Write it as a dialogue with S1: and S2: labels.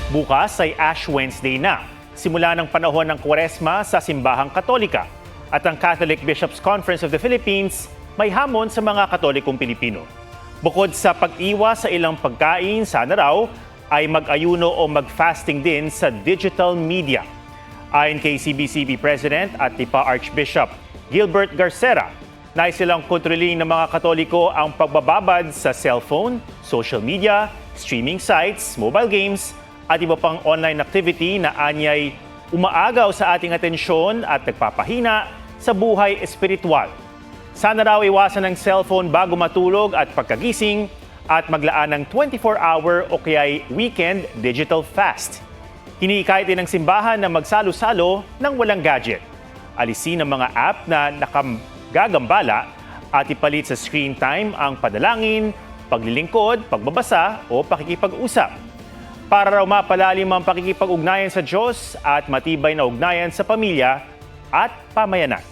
S1: Bukas ay Ash Wednesday na, simula ng panahon ng Kwaresma sa Simbahang Katolika. At ang Catholic Bishops' Conference of the Philippines may hamon sa mga Katolikong Pilipino. Bukod sa pag-iwas sa ilang pagkain sa raw, ay mag-ayuno o mag-fasting din sa digital media. Ayon kay CBCP President at Lipa Archbishop Gilbert Garcera, nais silang kontrolin ng mga Katoliko ang pagbababad sa cellphone, social media, streaming sites, mobile games, at iba pang online activity na anyay umaagaw sa ating atensyon at nagpapahina sa buhay espiritual. Sana raw iwasan ng cellphone bago matulog at pagkagising at maglaan ng 24-hour o kaya'y weekend digital fast. Hinihikayat din ng simbahan na magsalo-salo ng walang gadget. Alisin ang mga app na nakagagambala at ipalit sa screen time ang padalangin, paglilingkod, pagbabasa o pakikipag-usap. Para raw mapalalim ang pakikipag-ugnayan sa Diyos at matibay na ugnayan sa pamilya at pamayanan.